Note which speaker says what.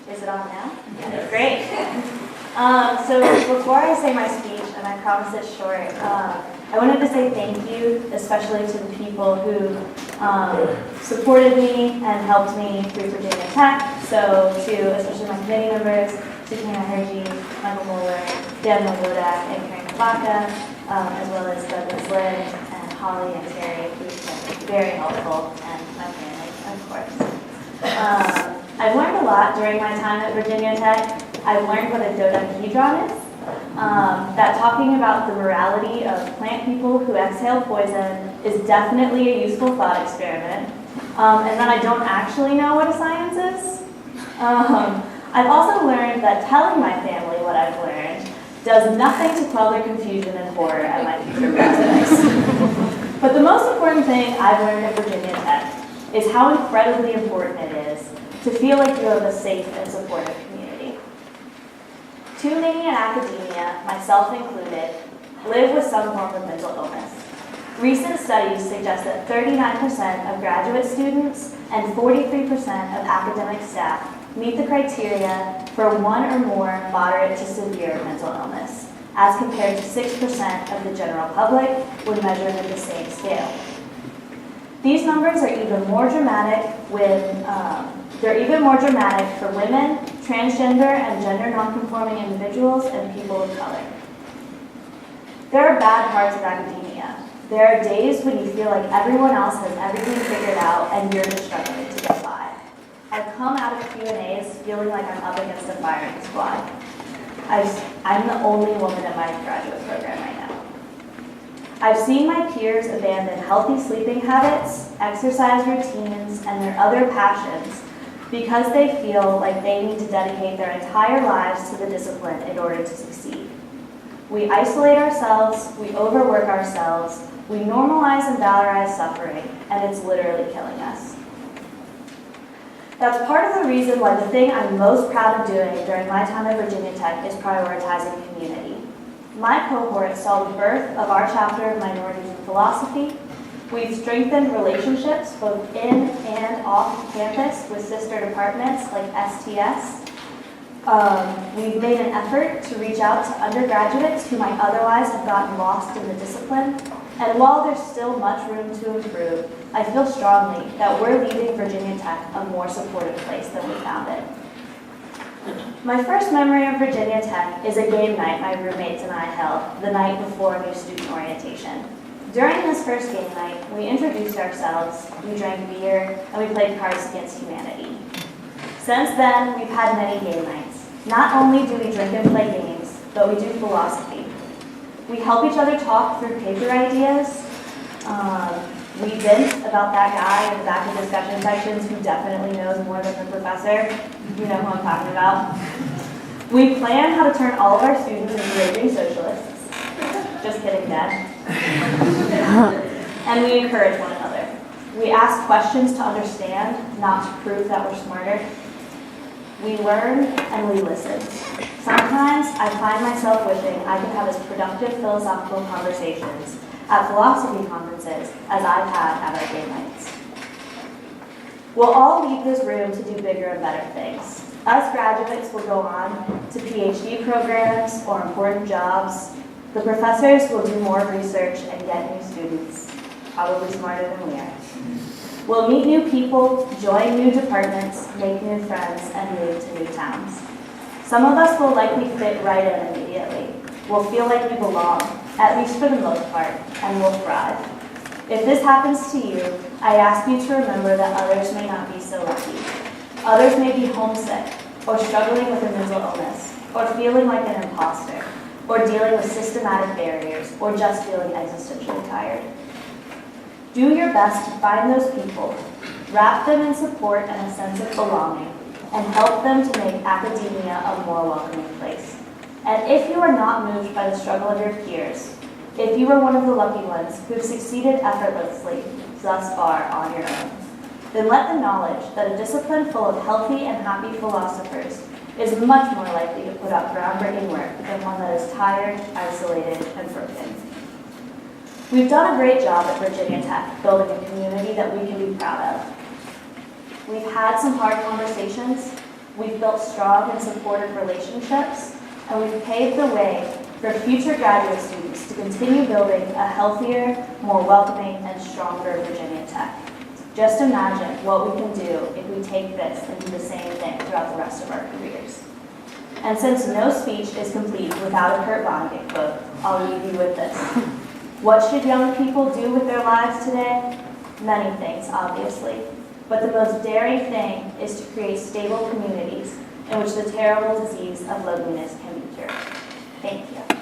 Speaker 1: Is it on now? Yeah. Great. So before I say my speech, and I promise it's short, I wanted to say thank you, especially to the people who supported me and helped me through Virginia Tech. So to especially my committee members, to Tina Hergy, Michael Moeller, Daniel Wodak, and Karen Kabaka, as well as Douglas Lynn and Holly and Terry, who've been very helpful, and my family, of course. I've learned a lot during my time at Virginia Tech. I've learned what a dodecahedron is, that talking about the morality of plant people who exhale poison is definitely a useful thought experiment, and that I don't actually know what a science is. I've also learned that telling my family what I've learned does nothing to quell their confusion and horror at my future prospects. But the most important thing I've learned at Virginia Tech is how incredibly important it is to feel like you have a safe and supportive community. Too many in academia, myself included, live with some form of mental illness. Recent studies suggest that 39% of graduate students and 43% of academic staff meet the criteria for one or more moderate to severe mental illness, as compared to 6% of the general public when measured in the same scale. These numbers are even more dramatic for women, transgender and gender nonconforming individuals, and people of color. There are bad parts of academia. There are days when you feel like everyone else has everything figured out and you're just struggling to get by. I've come out of Q&As feeling like I'm up against a firing squad. I'm the only woman in my graduate program right now. I've seen my peers abandon healthy sleeping habits, exercise routines, and their other passions because they feel like they need to dedicate their entire lives to the discipline in order to succeed. We isolate ourselves, we overwork ourselves, we normalize and valorize suffering, and it's literally killing us. That's part of the reason why the thing I'm most proud of doing during my time at Virginia Tech is prioritizing community. My cohort saw the birth of our chapter of Minorities in Philosophy. We've strengthened relationships both in and off campus with sister departments like STS. We've made an effort to reach out to undergraduates who might otherwise have gotten lost in the discipline. And while there's still much room to improve, I feel strongly that we're leaving Virginia Tech a more supportive place than we found it. My first memory of Virginia Tech is a game night my roommates and I held the night before new student orientation. During this first game night, we introduced ourselves, we drank beer, and we played Cards Against Humanity. Since then, we've had many game nights. Not only do we drink and play games, but we do philosophy. We help each other talk through paper ideas. We vent about that guy in the back of discussion sections who definitely knows more than the professor. You know who I'm talking about. We plan how to turn all of our students into raging socialists. Just kidding, Dad. And we encourage one another. We ask questions to understand, not to prove that we're smarter. We learn and we listen. Sometimes I find myself wishing I could have as productive philosophical conversations at philosophy conferences as I've had at our game nights. We'll all leave this room to do bigger and better things. Us graduates will go on to PhD programs or important jobs. The professors will do more research and get new students, probably smarter than we are. We'll meet new people, join new departments, make new friends, and move to new towns. Some of us will likely fit right in immediately. We'll feel like we belong, at least for the most part, and we'll thrive. If this happens to you, I ask you to remember that others may not be so lucky. Others may be homesick, or struggling with a mental illness, or feeling like an imposter, or dealing with systematic barriers, or just feeling existentially tired. Do your best to find those people, wrap them in support and a sense of belonging, and help them to make academia a more welcoming place. And if you are not moved by the struggle of your peers, if you are one of the lucky ones who have succeeded effortlessly thus far on your own, then let the knowledge that a discipline full of healthy and happy philosophers is much more likely to put out groundbreaking work than one that is tired, isolated, and broken. We've done a great job at Virginia Tech building a community that we can be proud of. We've had some hard conversations, we've built strong and supportive relationships, and we've paved the way for future graduate students to continue building a healthier, more welcoming, and stronger Virginia Tech. Just imagine what we can do if we take this and do the same thing throughout the rest of our careers. And since no speech is complete without a Kurt Vonnegut quote, I'll leave you with this. What should young people do with their lives today? Many things, obviously. But the most daring thing is to create stable communities in which the terrible disease of loneliness can be cured. Thank you.